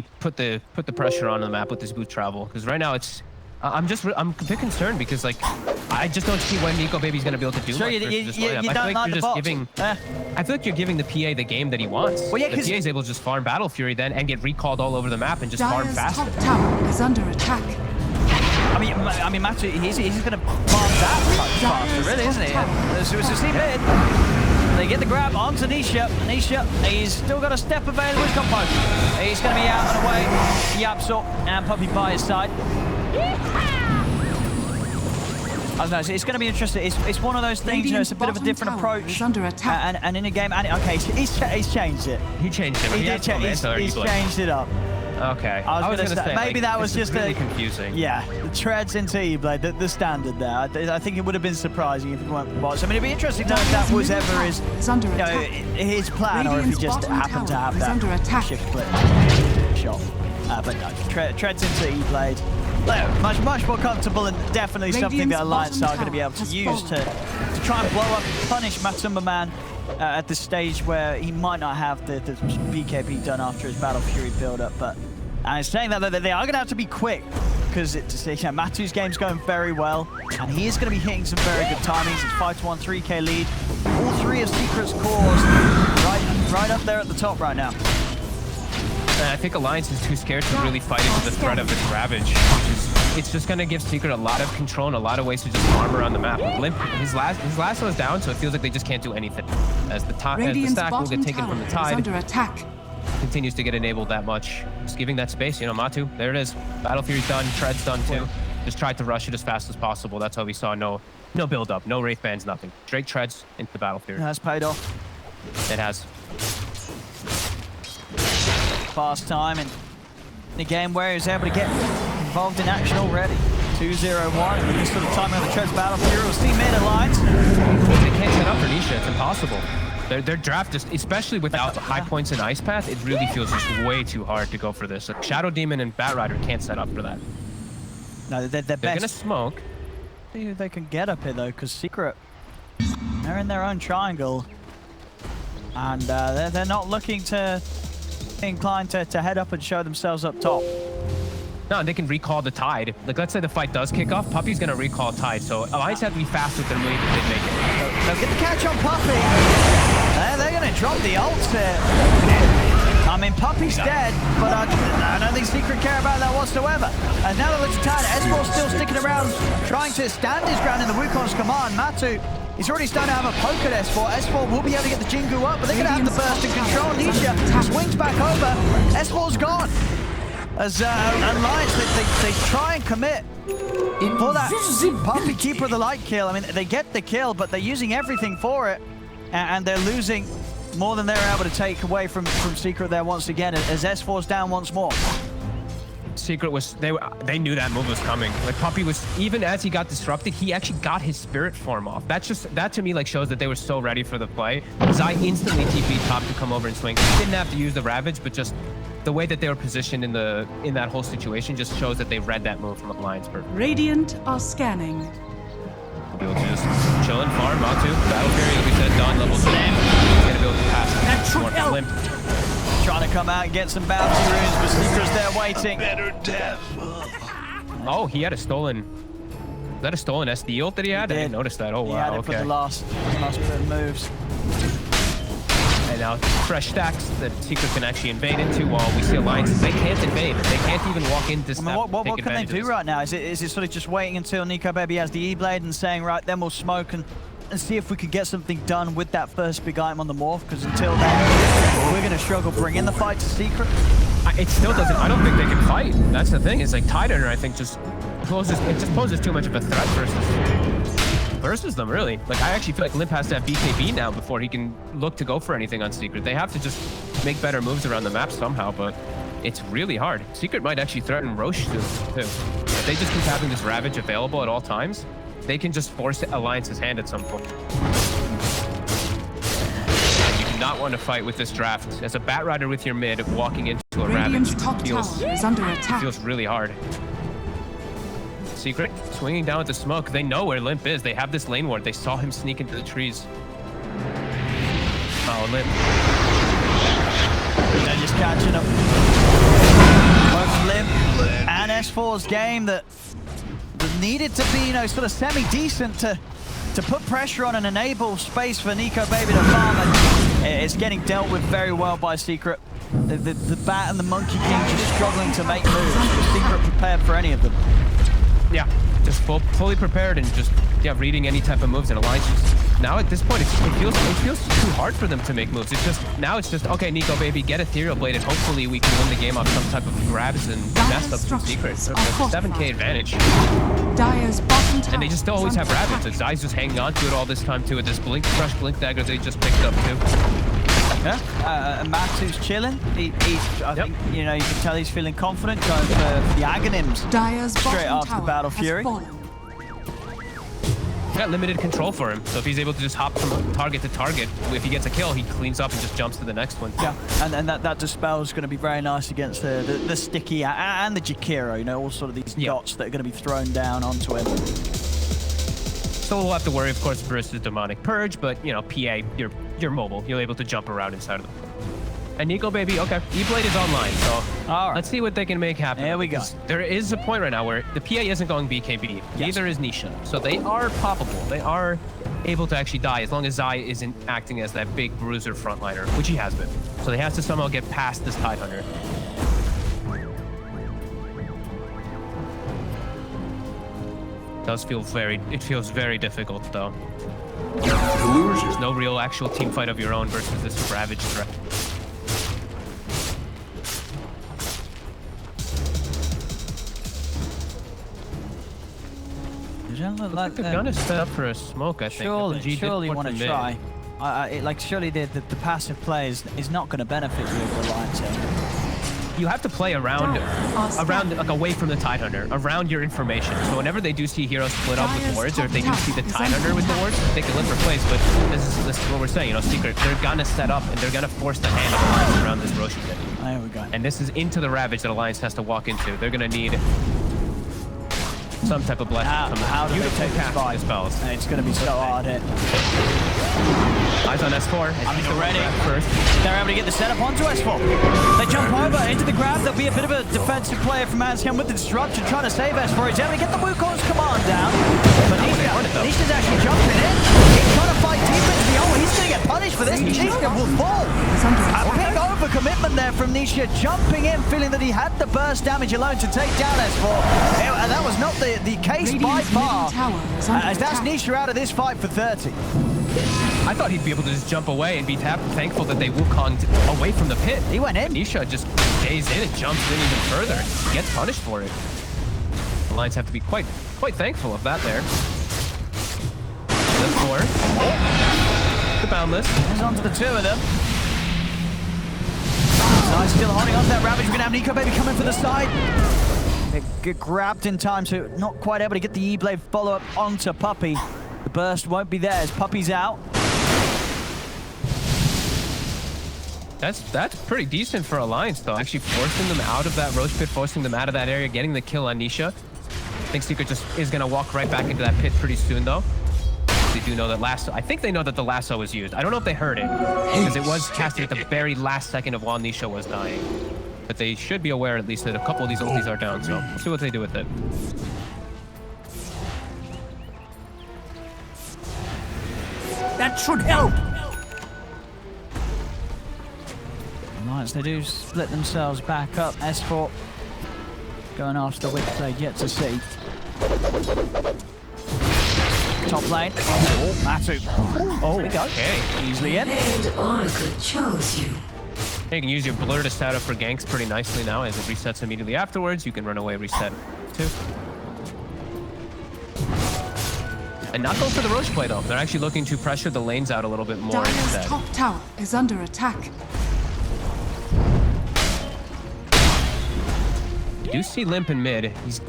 put the pressure on the map with this boot travel, because right now it's I'm a bit concerned because like I just don't see when Nico Baby's gonna be able to do sure, much. you I feel don't like you're the just box. giving. I feel like you're giving the PA the game that he wants. Well, yeah, the PA is able to just farm Battle Fury then and get recalled all over the map and just farm Dire's faster. top tower is under attack. I mean, Matthew, he's gonna farm that much faster, really, isn't he? So it's a steep mid. They get the grab onto Nisha. Nisha, he's still got a step available. He's got both. He's going to be out and away. Yapsor and Puppy by his side. I don't know, it's going to be interesting. It's one of those things, you know, it's a bit of a different approach. Under attack. And in a game, okay, he's changed it. He changed it. He's changed it up. Okay. I was going to say, maybe like, that was just really confusing. Yeah, the treads into E-Blade, the standard there. I think it would have been surprising if it weren't for bots. I mean, it'd be interesting to know if that was ever his plan, or if he just happened to have that shift split shot. But no, treads into E-Blade. Much more comfortable, and definitely something that Alliance are going to be able to use to try and blow up, punish Matumba Man at this stage where he might not have the BKB done after his Battle Fury build-up. But saying that, they are going to have to be quick, because Matu's game's going very well, and he is going to be hitting some very good timings. It's 5-1, 3K lead. All three of Secret's cores right up there at the top right now. And I think Alliance is too scared to really fight into the threat of this Ravage, which is, it's just going to give Secret a lot of control and a lot of ways to just farm around the map. Limp, his last one is down, so it feels like they just can't do anything. As the stack will get taken from the Tide, under attack. Continues to get enabled that much. Just giving that space, you know, Matu, there it is. Battle Fury's done, Tread's done too. Just tried to rush it as fast as possible. That's how we saw no build up, no Wraith Bands, nothing. Straight Treads into the Battle Fury. It has paid off. It has. Fast time in a game where he was able to get involved in action already. 2-0-1 with this sort of timing on the Treads Battle Fury. We'll see mid Alliance. They can't set up for Nisha, it's impossible. Their draft, just, especially without high points in Ice Path, it really feels just way too hard to go for this. Like, Shadow Demon and Bat Rider can't set up for that. No, they're best. They're gonna smoke. See if they can get up here though, because Secret, they're in their own triangle, and they're not looking to inclined to head up and show themselves up top. No, and they can recall the Tide. Like, let's say the fight does kick off, Puppy's gonna recall Tide, so Alliance have to be fast with their move if they make it. They'll get the catch on Puppy. They're gonna drop the ults here. I mean, Puppy's dead, but I don't think Secret care about that whatsoever. And now that looks tired, S4 still sticking around, trying to stand his ground in the Wukong's command. Matu, he's already starting to have a poke at S4. S4 will be able to get the Jingu up, but they're going to have the burst and control. Nisha swings back over. S4's gone. As Alliance, they try and commit for that Puppy Keeper of the Light kill. I mean, they get the kill, but they're using everything for it, and they're losing more than they're able to take away from Secret there once again, as S4's down once more. Secret was, they knew that move was coming. Like, Puppy was, even as he got disrupted, he actually got his spirit form off. That to me like shows that they were so ready for the play. Zai instantly TP'd top to come over and swing. He didn't have to use the Ravage, but just the way that they were positioned in that whole situation just shows that they read that move from Alliance perfectly. Radiant are scanning. Be able to just chill and farm, Matu. Battle Fury, like we said, done, level 2. He's gonna be able to pass more Limp. Trying to come out and get some bounty runes, but Secret's there waiting. Better death. Oh, he had a stolen. Is that a stolen SD ult that he had? I didn't notice that. Oh, wow. He had it for the last bit of moves. And now fresh stacks that Secret can actually invade into, while we see Alliances. They can't invade. They can't even walk into step. I mean, what can they do right now? Is it sort of just waiting until Nico Baby has the E-Blade and saying, right, then we'll smoke and see if we can get something done with that first big item on the morph? Because until then, we're going to struggle bringing the fight to Secret. It still doesn't. I don't think they can fight. That's the thing. It's like Tide Runner, I think, just poses too much of a threat versus them, really. Like, I actually feel like Limp has to have BKB now before he can look to go for anything on Secret. They have to just make better moves around the map somehow, but it's really hard. Secret might actually threaten Roche too. If they just keep having this Ravage available at all times, they can just force Alliance's hand at some point. And you do not want to fight with this draft. As a Bat Rider with your mid, walking into a Ravage feels really hard. Secret swinging down with the smoke. They know where Limp is. They have this lane ward. They saw him sneak into the trees. Oh, Limp. They're just catching him. S4's game that needed to be, you know, sort of semi-decent to put pressure on and enable space for Nico Baby to farm, and it's getting dealt with very well by Secret. The Bat and the Monkey King just struggling to make moves. Was Secret prepared for any of them? Yeah, just fully prepared and just reading any type of moves. And Alliance just, now at this point it feels too hard for them to make moves. It's just okay, Nico Baby, get Ethereal Blade, and hopefully we can win the game off some type of grabs and mess up some Secrets. So 7K advantage. Dire's bottom tower And they just always have rabbits. So Zai's just hanging on to it all this time too. With this fresh blink dagger they just picked up too. Yeah, Matu's chilling. I think, you know, you can tell he's feeling confident going for the Aghanims straight after the Battle Fury. Got limited control for him, so if he's able to just hop from target to target, if he gets a kill, he cleans up and just jumps to the next one. Yeah, and that Dispel is going to be very nice against the Sticky and the Jakiro, you know, all sort of these dots that are going to be thrown down onto him. So we'll have to worry, of course, versus Demonic Purge, but, you know, PA, you're mobile. You're able to jump around inside of them. And Nico Baby, okay, E-Blade is online, so let's see what they can make happen. There we go. There is a point right now where the PA isn't going BKB. Neither is Nisha. So they are poppable. They are able to actually die as long as Zai isn't acting as that big bruiser frontliner, which he has been. So they have to somehow get past this Tidehunter. It feels very difficult though. There's no real actual team fight of your own versus this Ravage threat. Like they're gonna set up for a smoke, I think. Surely want to try. Surely the passive play is not going to benefit you with Alliance here. You have to play around, like away from the Tidehunter, around your information. So whenever they do see heroes split up with wards, or if they do see the Tidehunter with the wards, they can live for plays. But this is what we're saying, you know, Secret, they're gonna set up and they're gonna force the hand of Alliance around this Roshi pit. There we go. And this is into the Ravage that Alliance has to walk into. They're gonna need some type of blessing. How do they take this fight? Spells. And it's going to be so hard hit. Eyes on S4. I mean, already. First. They're able to get the setup onto S4. They jump over into the grab. There'll be a bit of a defensive player from Anscam with the disruption, trying to save S4. He's able to get the Wukong's command down. But Nisha's actually jumping in. He's trying to fight deep into the ult. He's going to get punished for this. Nisha will fall. A big overcommitment there from Nisha, jumping in, feeling that he had the burst damage alone to take down S4. And that was not the case by far, as that's Nisha out of this fight for 30. I thought he'd be able to just jump away and be thankful that they Wukonged away from the pit. He went in. But Nisha just stays in and jumps in even further. Gets punished for it. The Lions have to be quite thankful of that there. The 4. The Boundless. He's on to the 2 of them. Nice, still holding on to that Ravage. We're going to have Nico Baby coming for the side. Get grabbed in time, so not quite able to get the E-Blade follow-up onto Puppey. The burst won't be there as Puppey's out. That's pretty decent for Alliance, though. Actually forcing them out of that Roach pit, forcing them out of that area, getting the kill on Nisha. I think Secret just is going to walk right back into that pit pretty soon, though. They do know that lasso. I think they know that the lasso was used. I don't know if they heard it, because it was casted at the very last second of while Nisha was dying. But they should be aware at least that a couple of these ultis are down, so we'll see what they do with it. That should help! Alliance, they do split themselves back up. S4 going after the Witch Blade, yet to see. Top lane. Oh, Matu. Oh, we go. Okay. Easily in. And Oracle chose you. You can use your blur to set up for ganks pretty nicely now as it resets immediately afterwards. You can run away, reset too. And not go for the Roach play though. They're actually looking to pressure the lanes out a little bit more Dire's instead. top tower is under attack. You do see Limp in mid. He's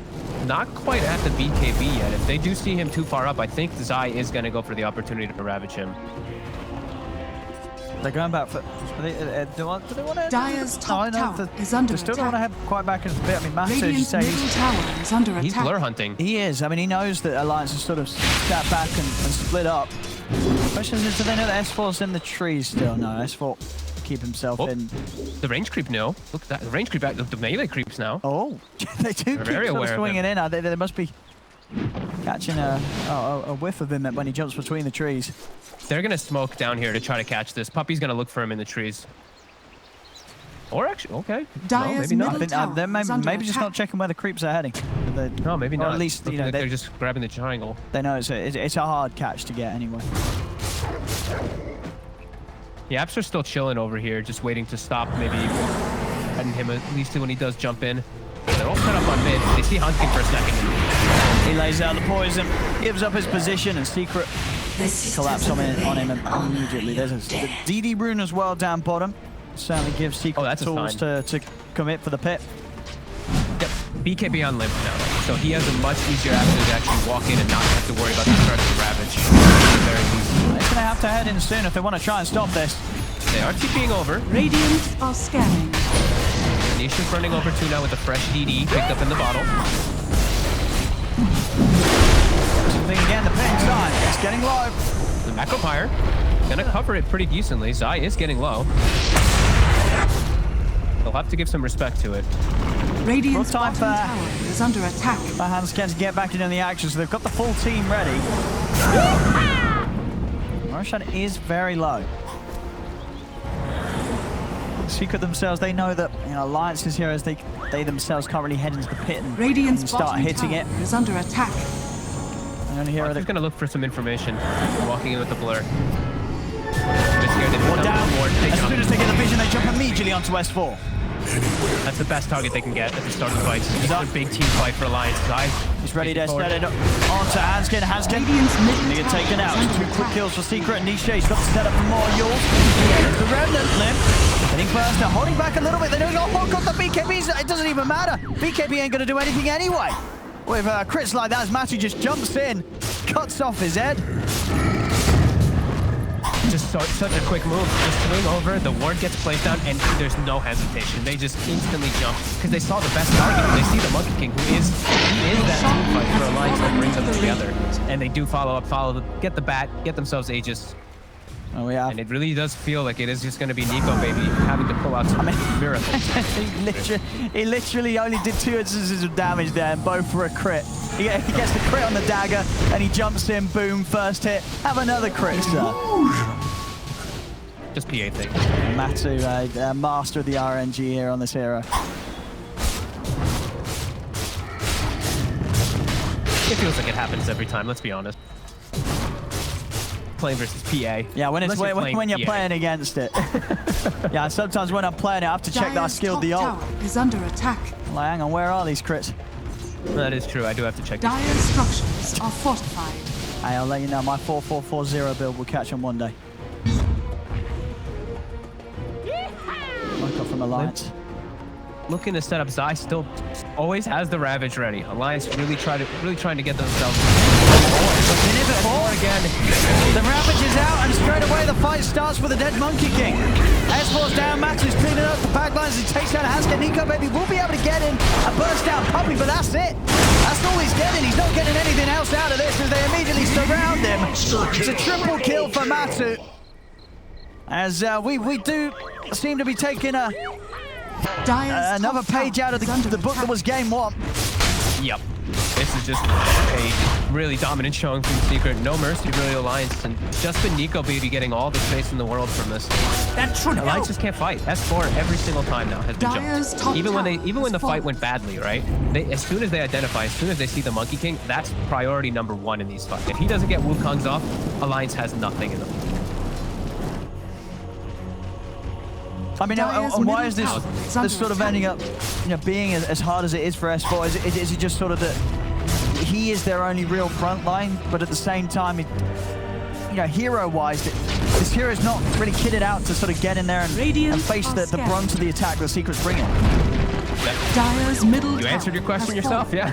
not quite at the BKB yet. If they do see him too far up, I think Zai is going to go for the opportunity to ravage him. They're going back for... do they want to... Dire's top tower is under attack. They still attack. want to head quite back into the bit. I mean, Matu, Radiant's middle tower is under attack. He's blur hunting. He is. I mean, he knows that Alliance has sort of stepped back and split up. Question is, do they know that S4's in the trees still? No, S4 keep himself Oh, in. The range creep, no. Look at that. The range creep, the melee creeps now. Oh, they do keep very sort of aware of swinging in. They must be catching a whiff of him when he jumps between the trees. They're going to smoke down here to try to catch this. Puppy's going to look for him in the trees. Or actually, okay. No, Dire's maybe not. I think they're maybe just not checking where the creeps are heading. No, maybe or not. at least, Looking like they're just grabbing the triangle. they know it's a hard catch to get anyway. The Apps are still chilling over here, just waiting to stop, maybe heading him at least when he does jump in. They're all set up on mid. They see Hunting for a second. He lays out the poison, gives up his position, and Secret collapse on him immediately. There's the DD rune as well down bottom. Certainly gives Secret tools to commit for the pit. Yep. BKB on limp now, so he has a much easier avenue to actually walk in and not have to worry about the threat of the Ravage. Very easy. They're going to have to head in soon if they want to try and stop this. They are TPing over. Radiant are scanning. Nisha's running over too now with a fresh DD picked up in the bottle. Something again, the pit inside. It's getting low. The Macropire gonna cover it pretty decently. Zai is getting low. They'll have to give some respect to it. Radiant's Time bottom tower is under attack. Alliancce to get back into the action, so they've got the full team ready. Roshan is very low. Secret themselves, they know that Alliance is here as they themselves can't really head into the pit and Radiant's start hitting it. is under attack. And here They're gonna look for some information. Walking in with the blur. down. As soon as they get the vision, they jump immediately onto S4. That's the best target they can get at the start of the fight. It's a big team fight for Alliance. Zai. He's ready to set it onto Hanskin. Hanskin they get taken out. 2 quick kills for Secret. Niche, he's got the setup for more Yules. There's the Remnant limp. Getting burst out, holding back a little bit. They don't got the BKBs. It doesn't even matter. BKB ain't going to do anything anyway. With crits like that, as Matty just jumps in, cuts off his head. Just such a quick move. Just swing over, the ward gets placed down, and there's no hesitation. They just instantly jump because they saw the best target. They see the Monkey King, he is that team fight for Alliance that brings them together. And they do follow up, get the bat, get themselves Aegis. Oh yeah. And it really does feel like it is just going to be Nico, baby, having to pull out some miracles. he literally only did 2 instances of damage there, and both for a crit. He gets the crit on the dagger, and he jumps in, boom, first hit. Have another crit, sir. Just PA thing. Matu, master of the RNG here on this hero. It feels like it happens every time, let's be honest. Playing versus PA. Yeah, when you're PA. playing against it. Yeah, sometimes when I'm playing it, I have to check that I skilled the ult. Tower is under attack. Like, hang on, where are these crits? That is true, I do have to check. Dire structures are fortified. Hey, I'll let you know, my 4-4-4-0 build will catch on one day. Woke up from Alliance. Looking to set up, Zai still always has the Ravage ready. Alliance really trying to get themselves. Again. The Ravage is out, and straight away the fight starts with a dead Monkey King. S4's down, Max is cleaning up the backlines, he takes out Hanskin. Nico, baby, will be able to get in and burst down Puppy, but that's it. That's all he's getting. He's not getting anything else out of this as they immediately surround him. It's a triple kill for Matsu. As we do seem to be taking another page out of the book that was game 1. Yep. This is just a really dominant showing from Secret. No mercy, really, Alliance. And just been Nico, baby, getting all the space in the world from this. That should Alliance help. just can't fight. S4 every single time now has been jumped. Even when the fight went badly, right? As soon as they identify, as soon as they see the Monkey King, that's priority number 1 in these fights. If he doesn't get Wukongs off, Alliance has nothing in them. I mean, why is this sort of ending up, being as hard as it is for S4? Is it just sort of that he is their only real front line, but at the same time, hero-wise, this hero's not really kitted out to sort of get in there and face the brunt of the attack that Secret's bringing. Dire's middle You answered your question yourself, yeah.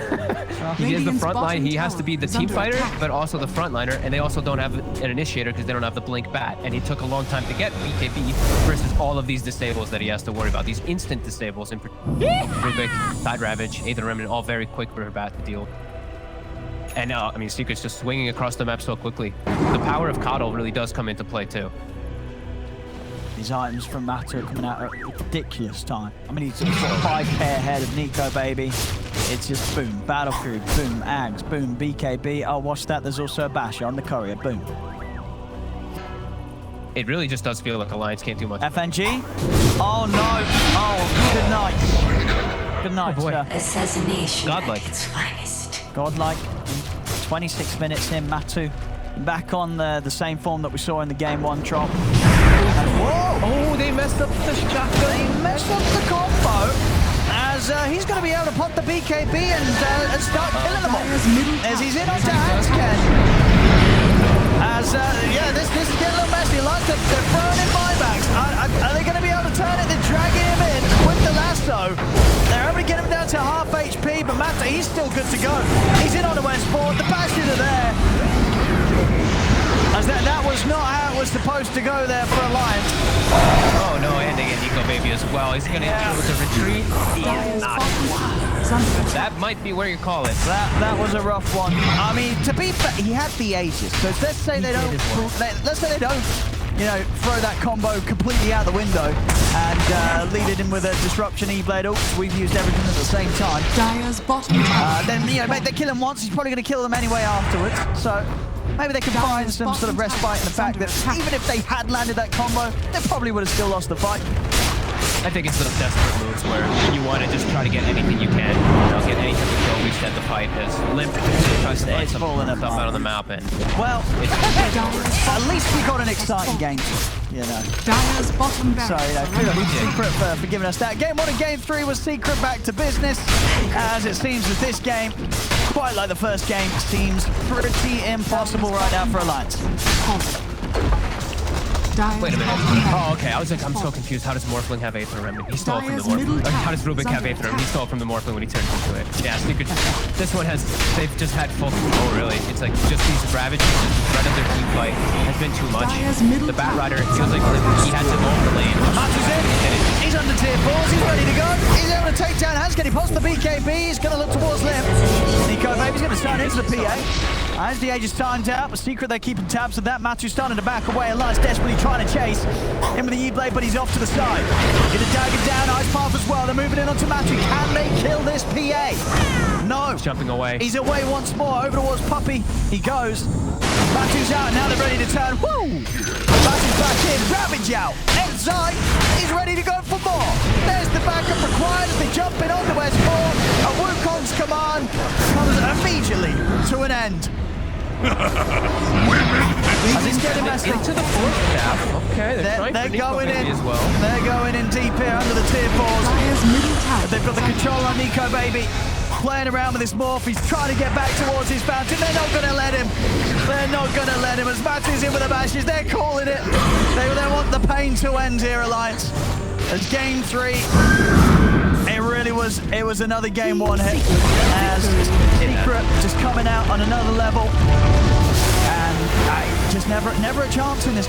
He is the front line. He has to be the team fighter, but also the frontliner, and they also don't have an initiator because they don't have the blink bat. And he took a long time to get BKB versus all of these disables that he has to worry about. These instant disables in Rubik, Tide Ravage, Aether Remnant, all very quick for her bat to deal. And I mean, Secret's just swinging across the map so quickly. The power of Coddle really does come into play too. His items from Matu are coming out at a ridiculous time. I mean, he's sort of 5k ahead of Nico, baby. It's just boom, Battle Crew, boom, Ags, boom, BKB. Oh, watch that. There's also a Basher on the Courier, boom. It really just does feel like Alliance can't do much. FNG? Oh, no. Oh, good night. Good night, boy. sir. Assassination Godlike. at its finest. Godlike. 26 minutes in, Matu. Back on the same form that we saw in the game 1 drop. Whoa! Oh, they messed up the shotgun. They messed up the combo. As he's going to be able to pop the BKB and start killing them all. As he's in onto Hansken. As, yeah, this is getting a little messy. Like they're throwing in buybacks. Are they going to be able to turn it? They're dragging him in with the lasso. They're able to get him down to half HP, but Mata, he's still good to go. He's in on the West board. The bashes are there. As that was not how it was supposed to go there for Alliance. Oh no, and they get Nico Baby as well. He's gonna deal with the retreat. That might be where you call it. That was a rough one. I mean, to be fair, he had the ages. So let's say they don't, you know, throw that combo completely out the window and lead it in with a disruption E-Blade. Oops, we've used everything at the same time. Dire's bottom tower. Then, you know, they kill him once, he's probably going to kill them anyway afterwards. So maybe they can find some sort of respite in the fact that even if they had landed that combo, they probably would have still lost the fight. I think it's those desperate moves where you want to just try to get anything you can. You know, get any type of kill, reset the fight as Limp tries to find some stuff out on the map. And well, at least we got an exciting game, you know. Dire's bottom barracks. So, kudos to Secret for giving us that. Game 1 and Game 3 was Secret back to business. As it seems that this game, quite like the first game, seems pretty impossible right now for Alliance. wait a minute. Oh, okay. I was like, I'm so confused. How does Morphling have Aether Remnant? He stole from the Morphling. How does Rubik have Aether Remnant? He stole from the Morphling when he turned into it. Yeah, Secret. This one has, they've just had full control, really. It's like just these Ravages, just run of their team fight has been too much. The Bat Rider, it feels like he had to go over the lane. Matches in. He's under tier 4s. He's ready to go. He's able to take down Hansken. He pops the BKB. He's going to look towards Limp. Nico Baby's going to start into the PA. As the age is timed out, but Secret, they're keeping tabs of that. Matu's starting to back away. Alliance desperately trying to chase him with the E-Blade, but he's off to the side. Get a dagger down, Ice Path as well. They're moving in onto Matu. Can they kill this PA? No. He's jumping away. He's away once more. Over towards Puppy. He goes. Matu's out. Now they're ready to turn. Woo! Matu's back in. Ravage out. Enzai is ready to go for more. There's the backup required as they jump in onto S4. And Wukong's command comes immediately to an end. As it's getting messed up. Into the fourth staff. Okay, they're going in as well. They're going in deep here under the tier 4s. They've got the control on Nico Baby. Playing around with this morph. He's trying to get back towards his fountain. They're not going to let him. They're not going to let him. As Matu's in with the bashes, they're calling it. They want the pain to end here, Alliance. As game 3. It was another game 1 hit. As Secret just coming out on another level. And just never a chance in this